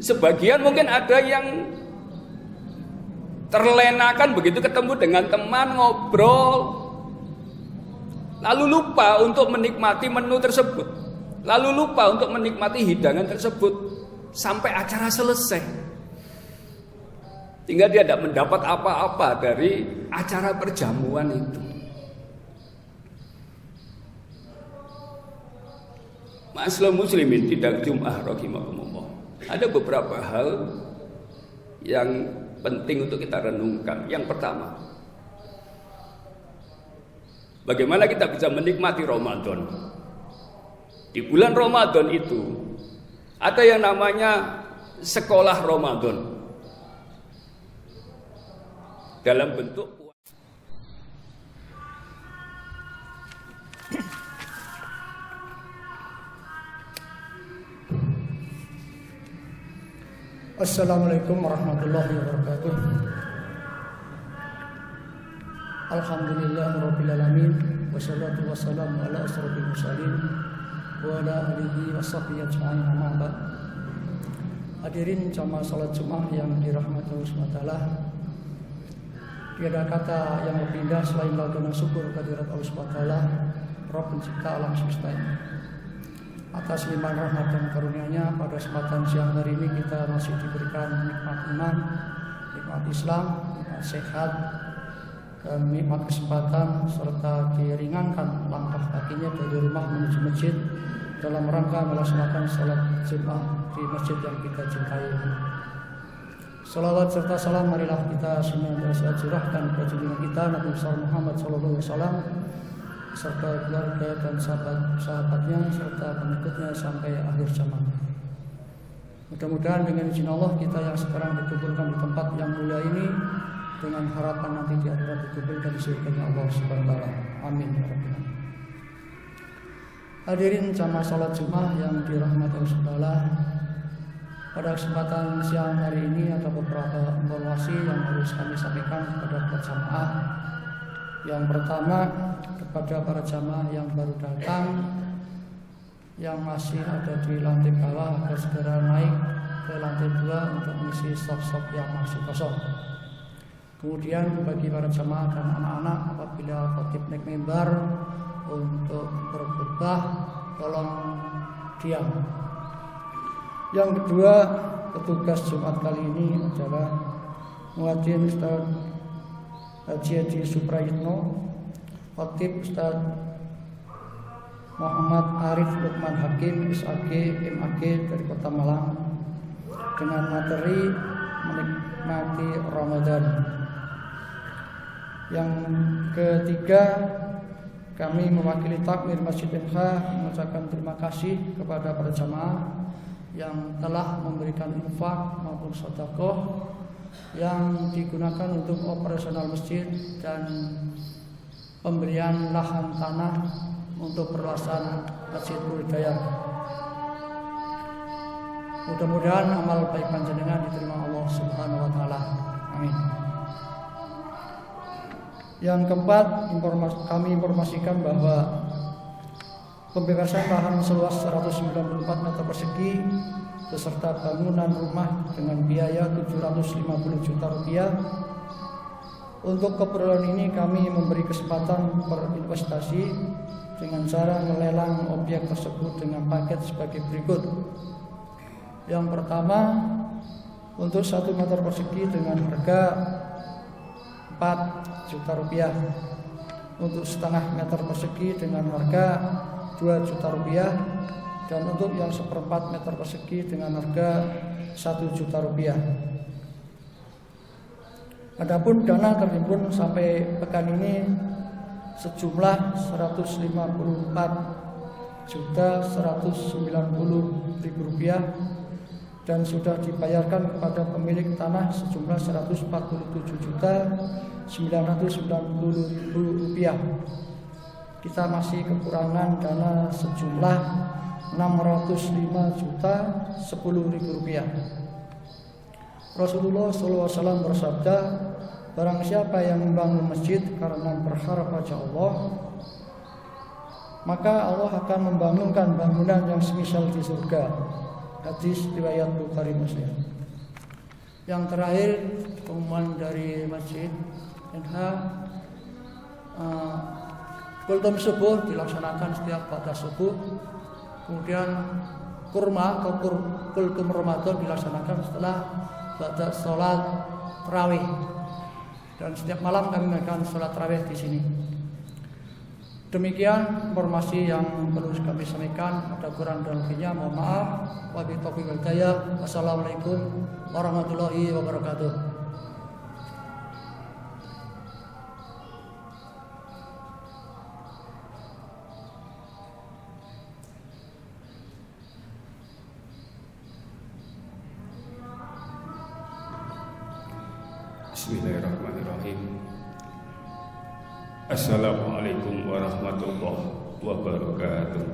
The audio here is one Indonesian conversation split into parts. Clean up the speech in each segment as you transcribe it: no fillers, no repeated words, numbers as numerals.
Sebagian mungkin ada yang terlenakan begitu ketemu dengan teman ngobrol, lalu lupa untuk menikmati menu tersebut, lalu lupa untuk menikmati hidangan tersebut sampai acara selesai, hingga dia tidak mendapat apa-apa dari acara perjamuan itu. Ma'asyiral muslimin tidak Jum'ah rahimakumullah. Ada beberapa hal yang penting untuk kita renungkan. Yang pertama, bagaimana kita bisa menikmati Ramadan. Di bulan Ramadan itu ada yang namanya sekolah Ramadan dalam bentuk Assalamualaikum warahmatullahi wabarakatuh. Alhamdulillahirabbil alamin wassalatu wassalamu ala asrofil mursalin wa ala alihi washabbihi ajmain, amma ba'd. Hadirin jamaah salat Jumat yang dirahmati Allah SWT. Tiada kata yang lebih indah selain lautan syukur kehadirat Allah SWT, Rabb pencipta alam semesta ini. Atas limpahan rahmat dan karunia-Nya, pada kesempatan siang hari ini kita masih diberikan nikmat iman, nikmat Islam, nikmat sehat, dan nikmat kesempatan serta diringankan langkah kakinya dari rumah menuju masjid dalam rangka melaksanakan salat Jumat di masjid yang kita cintai. Salawat serta salam marilah kita senantiasa curahkan ke junjungan kita Nabi Muhammad SAW serta keluarga dan sahabat-sahabatnya serta pengikutnya sampai akhir zaman. Mudah-mudahan dengan izin Allah kita yang sekarang dikumpulkan di tempat yang mulia ini dengan harapan nanti di akhirat dikumpulkan di surganya Allah Subhanahu wa taala. Amin ya rabbal alamin. Hadirin jamaah salat Jumat yang dirahmati Allah Subhanahu. Pada kesempatan siang hari ini ada beberapa informasi yang harus kami sampaikan kepada jamaah. Yang pertama, kepada para jamaah yang baru datang, yang masih ada di lantai bawah agar segera naik ke lantai 2 untuk mengisi stok-stok yang masih kosong. Kemudian bagi para jamaah dan anak-anak, apabila khatib naik mimbar untuk berkhutbah, tolong diam. Yang kedua, petugas Jumat kali ini adalah Muadzin Ustaz Haji Edi Suprayitno, Khatib Ustaz Muhammad Arif Lukman Hakim SAG MAG dari Kota Malang, dengan materi menikmati Ramadan. Yang ketiga, kami mewakili takmir Masjid MH mengucapkan terima kasih kepada para jamaah yang telah memberikan infak maupun sedekah yang digunakan untuk operasional masjid dan pemberian lahan tanah untuk perluasan Masjidul Hidayah. Mudah-mudahan amal baik panjenengan diterima Allah Subhanahu wa taala. Amin. Yang keempat, kami informasikan bahwa pembebasan lahan seluas 194 meter persegi beserta bangunan rumah dengan biaya 750 juta rupiah. Untuk keperluan ini kami memberi kesempatan berinvestasi dengan cara melelang objek tersebut dengan paket sebagai berikut. Yang pertama, untuk 1 meter persegi dengan harga 4 juta rupiah. Untuk setengah meter persegi dengan harga 2 juta rupiah. Dan untuk yang 1/4 meter persegi dengan harga 1 juta rupiah. Adapun dana terhimpun sampai pekan ini sejumlah 154.190.000 rupiah dan sudah dibayarkan kepada pemilik tanah sejumlah 147.990.000 rupiah. Kita masih kekurangan dana sejumlah 605.010.000 rupiah. Rasulullah SAW bersabda, barang siapa yang membangun masjid karena berharap wajah Allah, maka Allah akan membangunkan bangunan yang semisal di surga. Hadis riwayat Bukhari Muslim. Yang terakhir pengumuman dari Masjid NH, kultum subuh dilaksanakan setiap pada subuh. Kemudian kurma atau kultum Ramadan dilaksanakan setelah pada sholat tarawih. Dan setiap malam kami melakukan sholat tarawih di sini. Demikian informasi yang perlu kami sampaikan. Ada kurang dan lebihnya mohon maaf. Wabillahi taufiq wal hidayah. Wassalamualaikum warahmatullahi wabarakatuh. Bismillahirrahmanirrahim. Assalamualaikum warahmatullahi wabarakatuh.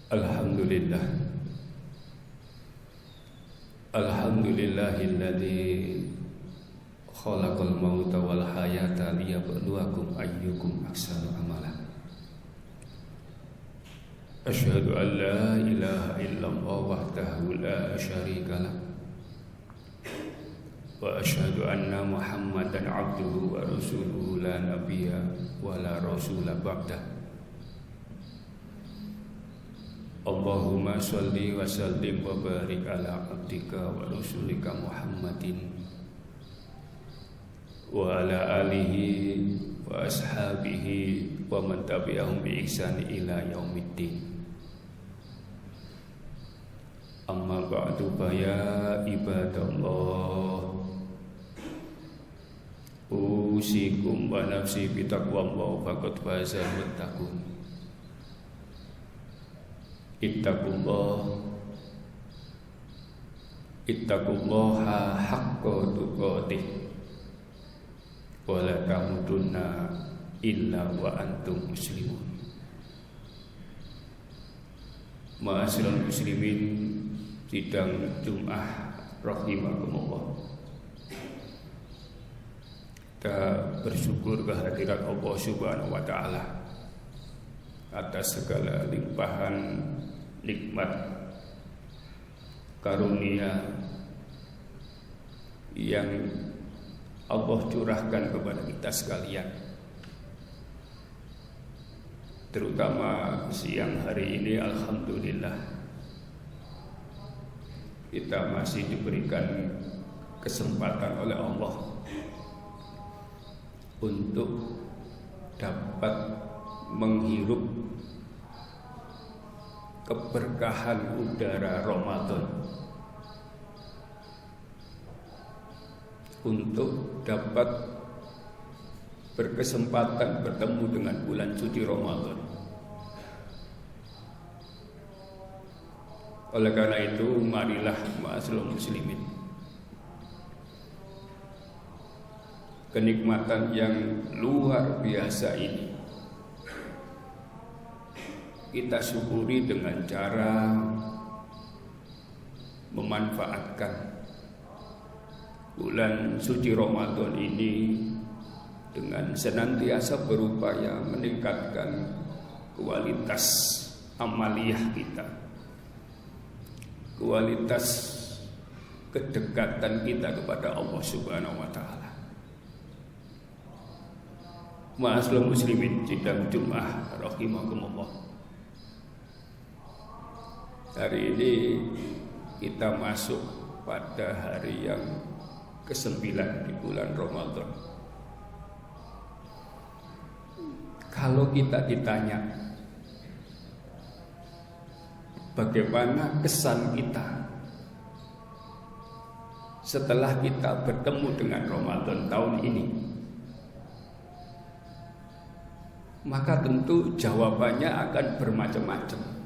Alhamdulillah. Alhamdulillahilladzi khalaqal mauta wal hayata liyabluwakum ayyukum ahsanu amala. Asyhadu an la ilaha illallah wahdahu la syarika lah. Wa asyhadu anna Muhammadan abduhu wa rasuluhu la nabiyya wa la rasula ba'dah. Allahumma sholli wa sallim wa barik ala abdika wa rasulika Muhammadin wa ala alihi wa ashabihi wa man tabi'ahum bi ihsani ila yaumiddin. Amma ba'du fa ya ibadallah, usikum wa nafsi bi taqwallah faqad fazal muttaqun. Ittaqullaha haqqa tuqatih wa la tamutunna illa wa antum muslimun. Ma'asyiral muslimin, sidang Jumat rahimakumullah. Kita bersyukur kehadirat Allah Subhanahu wa taala atas segala limpahan nikmat karunia yang Allah curahkan kepada kita sekalian. Terutama siang hari ini, alhamdulillah kita masih diberikan kesempatan oleh Allah untuk dapat menghirup keberkahan udara Ramadan, untuk dapat berkesempatan bertemu dengan bulan suci Ramadan. Oleh karena itu, marilah ma'asyiral muslimin, kenikmatan yang luar biasa ini kita syukuri dengan cara memanfaatkan bulan suci Ramadan ini dengan senantiasa berupaya meningkatkan kualitas amaliyah kita, kualitas kedekatan kita kepada Allah Subhanahu wa taala. Ma'asyiral muslimin, sidang Jumat rahimakumullah. Hari ini kita masuk pada hari yang ke-9 di bulan Ramadan. Kalau kita ditanya bagaimana kesan kita setelah kita bertemu dengan Ramadan tahun ini, maka tentu jawabannya akan bermacam-macam.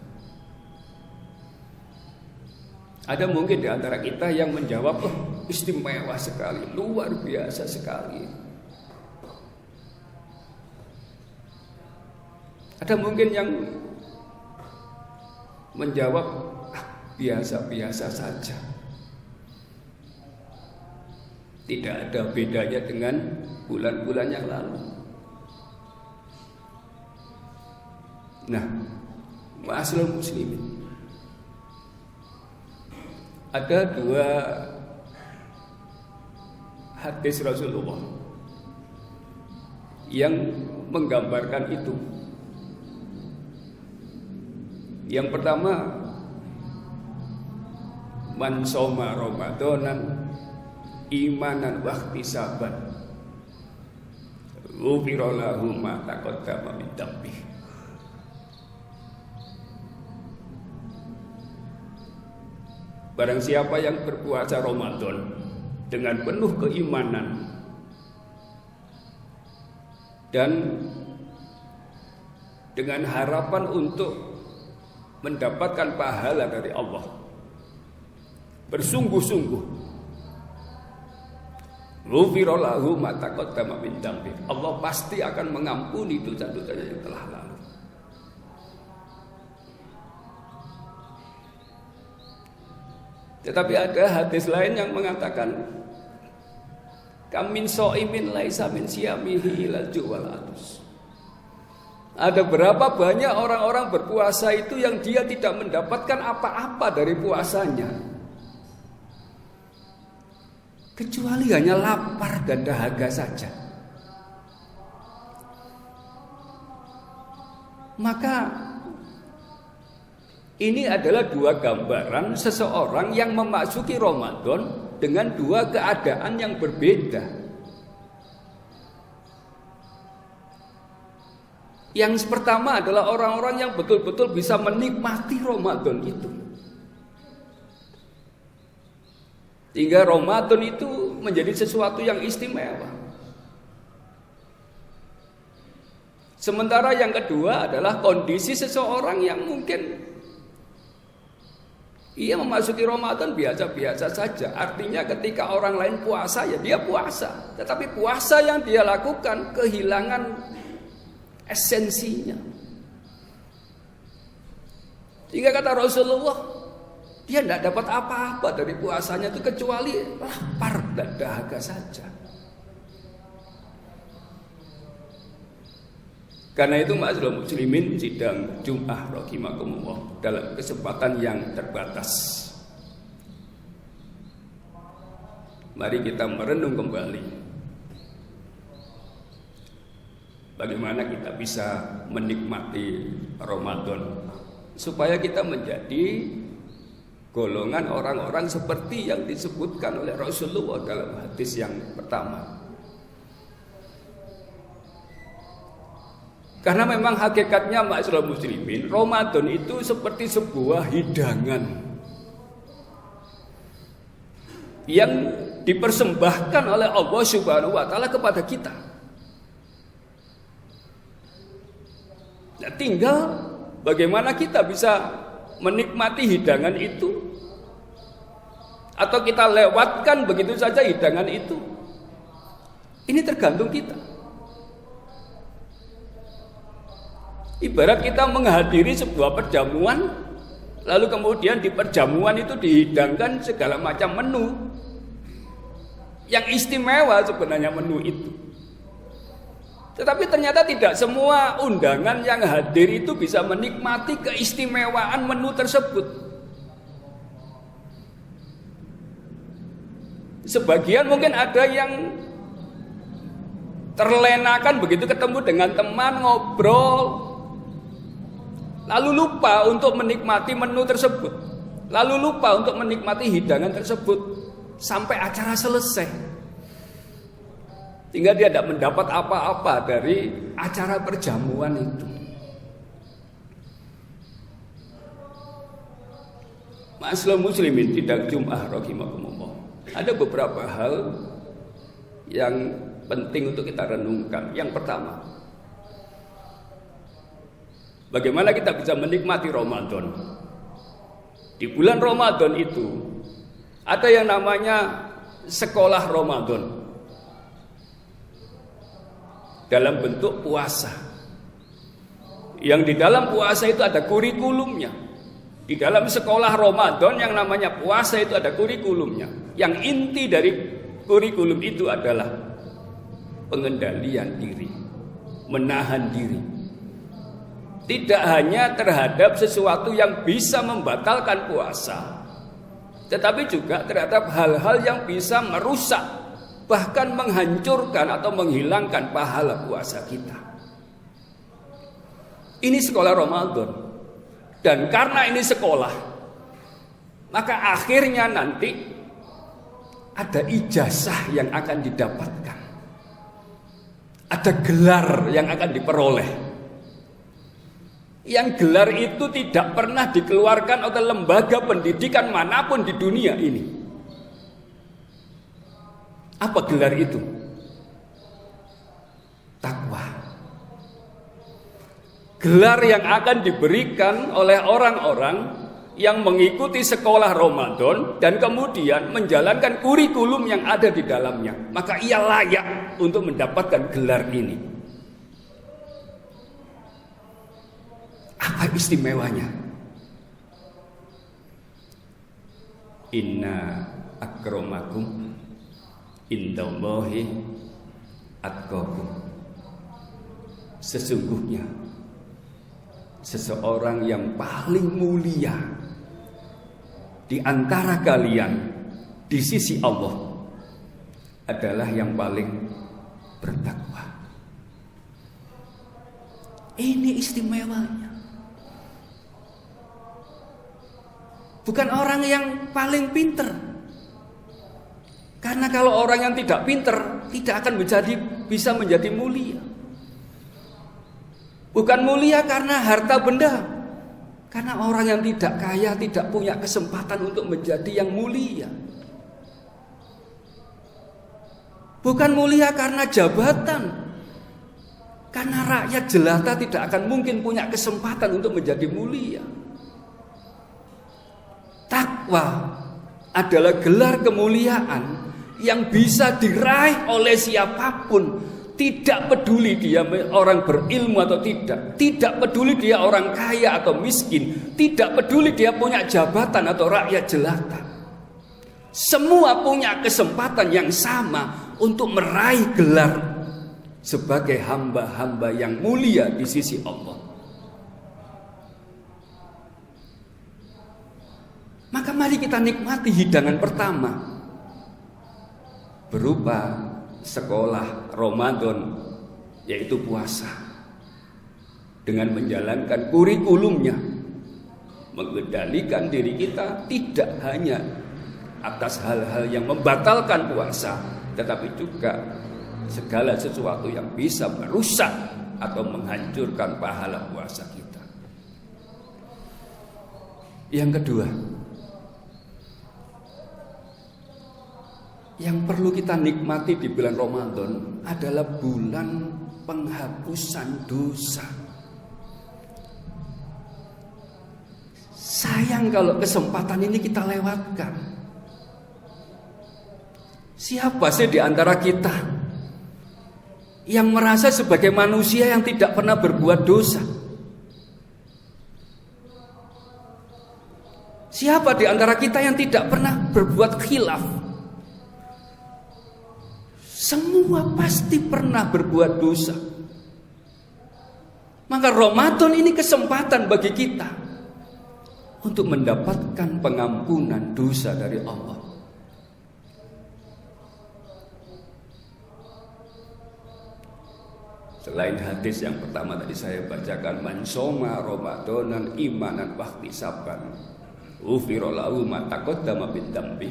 Ada mungkin di antara kita yang menjawab, istimewa sekali, luar biasa sekali. Ada mungkin yang menjawab, biasa-biasa saja. Tidak ada bedanya dengan bulan-bulan yang lalu. Nah, ma'asyiral muslimin, ada dua hadis Rasulullah yang menggambarkan itu. Yang pertama, man shoma ramadanan imanan wa ihtisaban ghufira lahu ma taqaddama min dhanbihi. Barang siapa yang berpuasa Ramadan dengan penuh keimanan dan dengan harapan untuk mendapatkan pahala dari Allah, bersungguh-sungguh, ghufira lahu ma taqaddama min dhanbi, Allah pasti akan mengampuni dosa-dosanya yang telah lalu. Tetapi ada hadis lain yang mengatakan kamin so'imin laisa min siyamihi ilal ju'wal atus. Ada berapa banyak orang-orang berpuasa itu yang dia tidak mendapatkan apa-apa dari puasanya, kecuali hanya lapar dan dahaga saja. Maka ini adalah dua gambaran seseorang yang memasuki Ramadan dengan dua keadaan yang berbeda. Yang pertama adalah orang-orang yang betul-betul bisa menikmati Ramadan itu. Hingga Ramadan itu menjadi sesuatu yang istimewa. Sementara yang kedua adalah kondisi seseorang yang mungkin ia memasuki Ramadan biasa-biasa saja. Artinya ketika orang lain puasa ya dia puasa. Tetapi puasa yang dia lakukan kehilangan esensinya. Hingga kata Rasulullah, dia tidak dapat apa-apa dari puasanya itu kecuali lapar dan dahaga saja. Karena itu ma'asyiral muslimin, sidang Jum'ah rahimakumullah dalam kesempatan yang terbatas, mari kita merenung kembali bagaimana kita bisa menikmati Ramadan supaya kita menjadi golongan orang-orang seperti yang disebutkan oleh Rasulullah dalam hadis yang pertama. Karena memang hakikatnya ma'asyiral muslimin, Ramadan itu seperti sebuah hidangan yang dipersembahkan oleh Allah Subhanahu wa taala kepada kita. Nah, tinggal bagaimana kita bisa menikmati hidangan itu, atau kita lewatkan begitu saja hidangan itu. Ini tergantung kita. Ibarat kita menghadiri sebuah perjamuan, lalu kemudian di perjamuan itu dihidangkan segala macam menu yang istimewa sebenarnya menu itu. Tetapi ternyata tidak semua undangan yang hadir itu bisa menikmati keistimewaan menu tersebut. Sebagian mungkin ada yang terlenakan begitu ketemu dengan teman ngobrol, lalu lupa untuk menikmati menu tersebut, lalu lupa untuk menikmati hidangan tersebut sampai acara selesai, sehingga dia tidak mendapat apa-apa dari acara perjamuan itu. Ma'asyiral muslimin, sidang Jum'ah rahimakumullah, ada beberapa hal yang penting untuk kita renungkan. Yang pertama, bagaimana kita bisa menikmati Ramadan. Di bulan Ramadan itu ada yang namanya sekolah Ramadan dalam bentuk puasa. Yang di dalam puasa itu ada kurikulumnya. Di dalam sekolah Ramadan yang namanya puasa itu ada kurikulumnya. Yang inti dari kurikulum itu adalah pengendalian diri, menahan diri. Tidak hanya terhadap sesuatu yang bisa membatalkan puasa, tetapi juga terhadap hal-hal yang bisa merusak, bahkan menghancurkan atau menghilangkan pahala puasa kita. Ini sekolah Ramadan. Dan karena ini sekolah, maka akhirnya nanti ada ijazah yang akan didapatkan, ada gelar yang akan diperoleh. Yang gelar itu tidak pernah dikeluarkan oleh lembaga pendidikan manapun di dunia ini. Apa gelar itu? Takwa. Gelar yang akan diberikan oleh orang-orang yang mengikuti sekolah Ramadan dan kemudian menjalankan kurikulum yang ada di dalamnya, maka ia layak untuk mendapatkan gelar ini. Apa istimewanya? Inna akramakum indallahi atqakum. Sesungguhnya seseorang yang paling mulia di antara kalian di sisi Allah adalah yang paling bertakwa. Ini istimewanya. Bukan orang yang paling pinter. Karena kalau orang yang tidak pinter tidak akan bisa menjadi mulia. Bukan mulia karena harta benda. Karena orang yang tidak kaya tidak punya kesempatan untuk menjadi yang mulia. Bukan mulia karena jabatan. Karena rakyat jelata tidak akan mungkin punya kesempatan untuk menjadi mulia. Takwa adalah gelar kemuliaan yang bisa diraih oleh siapapun. Tidak peduli dia orang berilmu atau tidak. Tidak peduli dia orang kaya atau miskin. Tidak peduli dia punya jabatan atau rakyat jelata. Semua punya kesempatan yang sama untuk meraih gelar sebagai hamba-hamba yang mulia di sisi Allah. Maka mari kita nikmati hidangan pertama berupa sekolah Ramadan, yaitu puasa, dengan menjalankan kurikulumnya, mengendalikan diri kita tidak hanya atas hal-hal yang membatalkan puasa, tetapi juga segala sesuatu yang bisa merusak atau menghancurkan pahala puasa kita. Yang kedua, yang perlu kita nikmati di bulan Ramadan adalah bulan penghapusan dosa. Sayang kalau kesempatan ini kita lewatkan. Siapa sih di antara kita yang merasa sebagai manusia yang tidak pernah berbuat dosa? Siapa di antara kita yang tidak pernah berbuat khilaf? Semua pasti pernah berbuat dosa. Maka Ramadan ini kesempatan bagi kita untuk mendapatkan pengampunan dosa dari Allah. Selain hadis yang pertama tadi saya bacakan, man shoma ramadanan imanan wahtisaban ghufira lahu ma taqaddama min dzambi.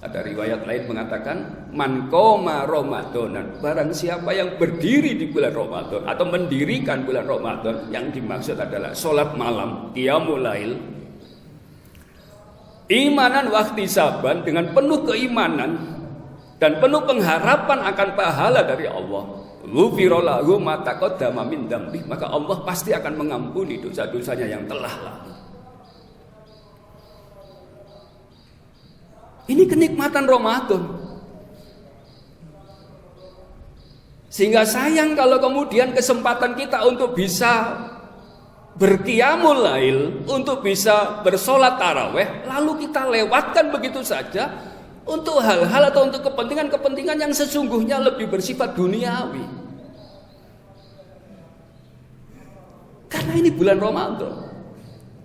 Ada riwayat lain mengatakan man qoma ramadanan, barang siapa yang berdiri di bulan Ramadan atau mendirikan bulan Ramadan, yang dimaksud adalah salat malam, qiyamul lail, imanan wahtisaban, dengan penuh keimanan dan penuh pengharapan akan pahala dari Allah. Ghufira lahu ma taqaddama min dzambi, maka Allah pasti akan mengampuni dosa-dosanya yang telah lalu. Ini kenikmatan Ramadan. Sehingga sayang kalau kemudian kesempatan kita untuk bisa berqiyamul lail, untuk bisa bersolat taraweh, lalu kita lewatkan begitu saja untuk hal-hal atau untuk kepentingan-kepentingan yang sesungguhnya lebih bersifat duniawi. Karena ini bulan Ramadan.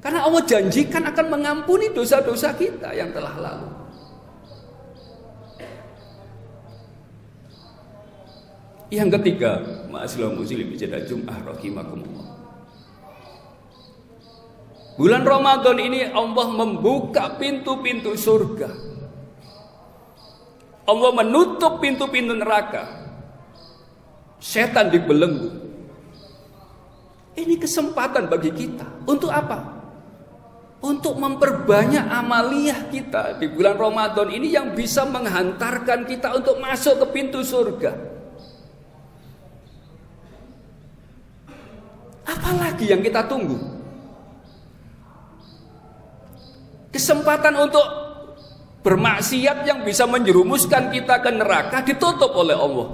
Karena Allah janjikan akan mengampuni dosa-dosa kita yang telah lalu. Yang ketiga, ma'asyiral muslimin pada Jumat rahimakumullah. Bulan Ramadan ini Allah membuka pintu-pintu surga. Allah menutup pintu-pintu neraka. Setan dibelenggu. Ini kesempatan bagi kita. Untuk apa? Untuk memperbanyak amaliyah kita di bulan Ramadan ini yang bisa menghantarkan kita untuk masuk ke pintu surga. Apalagi yang kita tunggu? Kesempatan untuk bermaksiat yang bisa menjerumuskan kita ke neraka ditutup oleh Allah.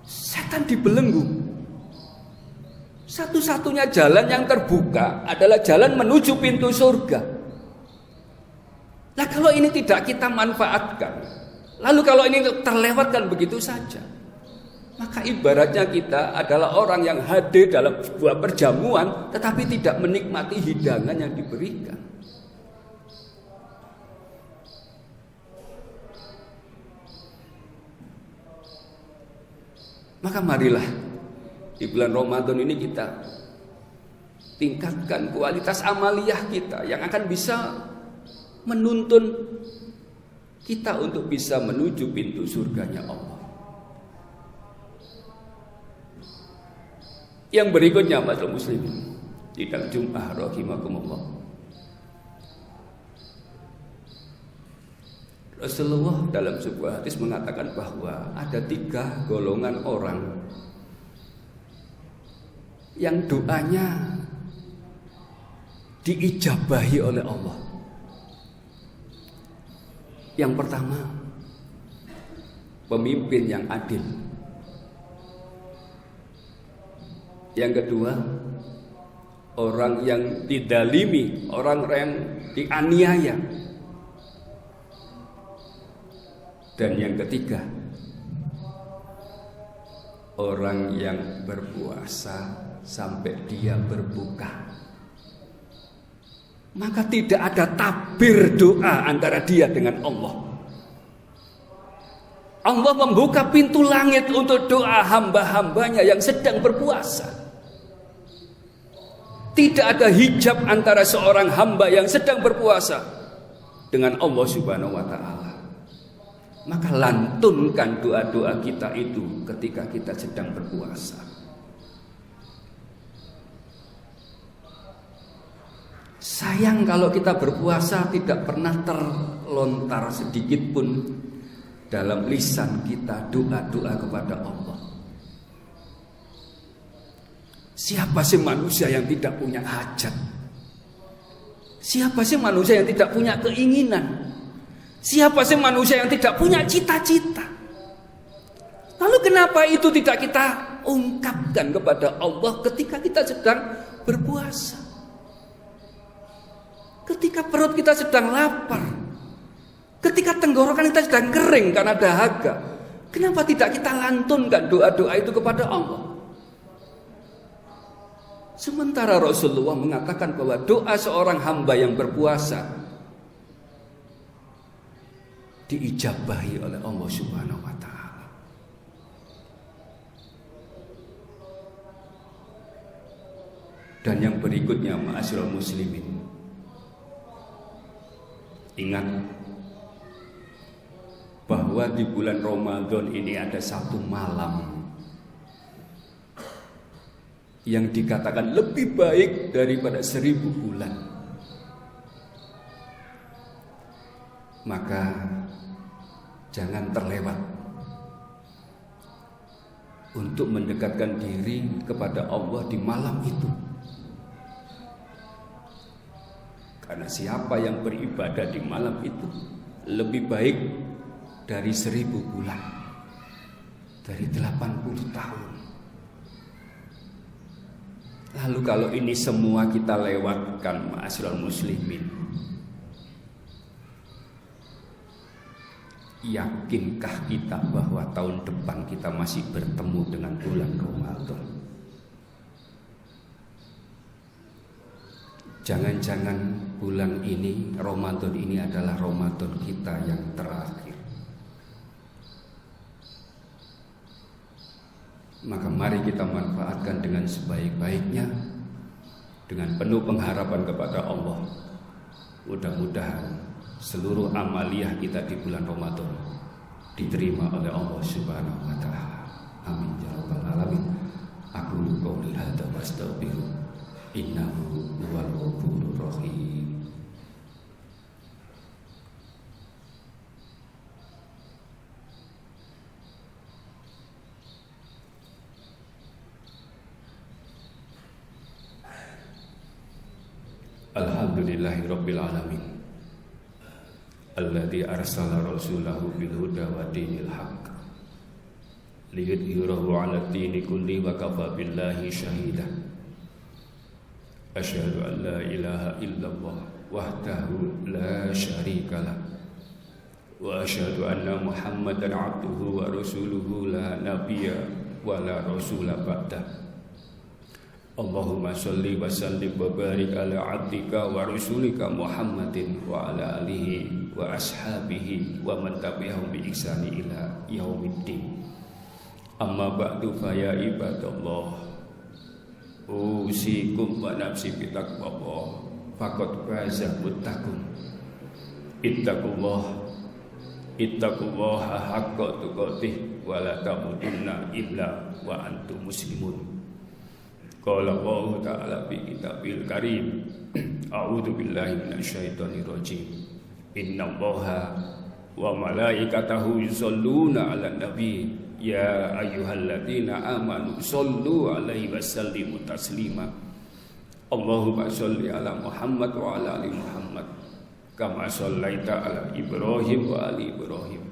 Setan dibelenggu. Satu-satunya jalan yang terbuka adalah jalan menuju pintu surga. Nah, kalau ini tidak kita manfaatkan, lalu kalau ini terlewatkan begitu saja, maka ibaratnya kita adalah orang yang hadir dalam sebuah perjamuan tetapi tidak menikmati hidangan yang diberikan. Maka marilah di bulan Ramadan ini kita tingkatkan kualitas amaliyah kita yang akan bisa menuntun kita untuk bisa menuju pintu surganya Allah. Yang berikutnya, masyaallah muslimin, sidang Jumat rahimakumullah. Rasulullah dalam sebuah hadis mengatakan bahwa ada 3 golongan orang yang doanya diijabahi oleh Allah. Yang pertama, pemimpin yang adil. Yang kedua, orang yang didalimi, orang yang dianiaya. Dan yang ketiga, orang yang berpuasa sampai dia berbuka. Maka tidak ada tabir doa antara dia dengan Allah. Allah membuka pintu langit untuk doa hamba-hambanya yang sedang berpuasa. Tidak ada hijab antara seorang hamba yang sedang berpuasa dengan Allah Subhanahu wa ta'ala. Maka lantunkan doa-doa kita itu ketika kita sedang berpuasa. Sayang kalau kita berpuasa tidak pernah terlontar sedikit pun dalam lisan kita doa-doa kepada Allah. Siapa sih manusia yang tidak punya hajat? Siapa sih manusia yang tidak punya keinginan? Siapa sih manusia yang tidak punya cita-cita? Lalu kenapa itu tidak kita ungkapkan kepada Allah ketika kita sedang berpuasa? Ketika perut kita sedang lapar, ketika tenggorokan kita sedang kering karena dahaga, kenapa tidak kita lantunkan doa-doa itu kepada Allah? Sementara Rasulullah mengatakan bahwa doa seorang hamba yang berpuasa diijabahi oleh Allah Subhanahu wa ta'ala. Dan yang berikutnya, ma'asyiral muslimin, ingat bahwa di bulan Ramadan ini ada satu malam yang dikatakan lebih baik daripada 1000 bulan. Maka jangan terlewat untuk mendekatkan diri kepada Allah di malam itu. Karena siapa yang beribadah di malam itu lebih baik dari 1000 bulan, dari 80 tahun. Lalu kalau ini semua kita lewatkan, ma'asyiral muslimin, yakinkah kita bahwa tahun depan kita masih bertemu dengan bulan Ramadan? Jangan-jangan bulan ini, Ramadan ini adalah Ramadan kita yang terakhir. Maka mari kita manfaatkan dengan sebaik-baiknya, dengan penuh pengharapan kepada Allah. Mudah-mudahan seluruh amaliyah kita di bulan Ramadan diterima oleh Allah Subhanahu wa ta'ala. Amin ya rabbal alamin. Aku qouli hadza wa astaghfiru innahu huwal ghafurur rahim. Alhamdulillahi rabbil alamin. Alladzi arsala rasulahu bil huda wa dinil haqq liyudhhirahu 'ala ad-dini kulli wa kafa billahi shahida. Asyhadu an la ilaha illallah wahdahu la syarikalah wa asyhadu anna Muhammadan abduhu wa rasuluhu la nabiyya wa la rasula ba'dah. Allahumma sholli wa sallim wa barik ala abdika wa rasulika Muhammadin wa ala alihi wa ashabihi wa man tabi'ahum bi ihsani ila yaumiddin. Amma ba'du fa ya ibadallah, usikum wa nafsi bi taqwallah faqad faza muttaqun. Ittaqullaha haqqa tuqatih wa la tamutunna illa wa antum muslimun. Qala Allah ta'ala fi kitabil karim, a'udzu billahi minasyaitonir rajim. Innallaha wa malaikatahu yusholluna 'alan nabi ya ayyuhalladzina amanu shollu 'alaihi wa sallimu taslima. Allahumma sholli 'ala Muhammad wa 'ala ali Muhammad kama shallaita 'ala Ibrahim wa ali Ibrahim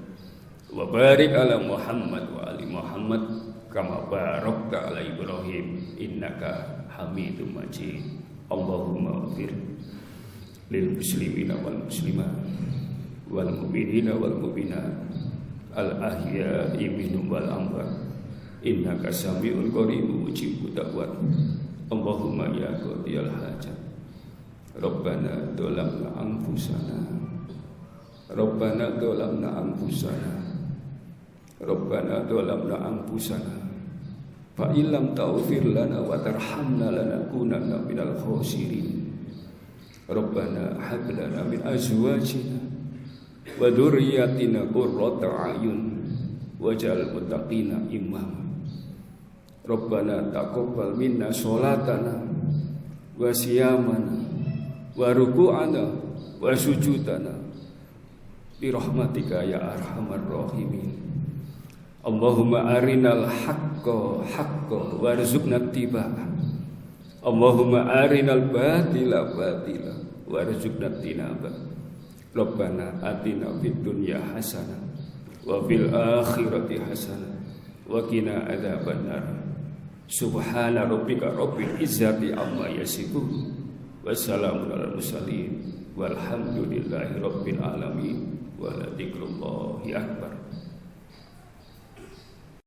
wa barik 'ala Muhammad wa ali Muhammad kama barakta 'ala Ibrahim innaka Hamidum Majid. Allahumma ighfir lil muslimina wal muslimat wal mu'minina wal mu'minat al ahya'i minhum wal amwat innaka sami'ul qaribun mujibud da'wat. Allahumma ya qadiyal hajat Rabbana dzalamna anfusana Rabbana dzalamna anfusana Rabbana dzalamna anfusana fa illam taghfir lana wa tarhamna lanakunanna minal khasirin. Rabbana hab lana min azwajina wa dzurriyyatina qurrata a'yun waj'al muttaqina imama. Rabbana taqabbal minna sholatana wa siyamana wa ruku'ana wa sujudana bi rahmatika ya arhamar rahimin. Allahumma arinal haqqa haqqa warzuqna ittiba'ah. Allahumma arinal batila batila warzuqna tinaba. Rabbana atina fid dunya hasanah wa fil akhirati hasanah wa qina adzabannar. Subhana rabbika rabbil izzati amma yasifun wa salamun alal mursalin walhamdulillahi rabbil alamin wa la dzikrullahi akbar.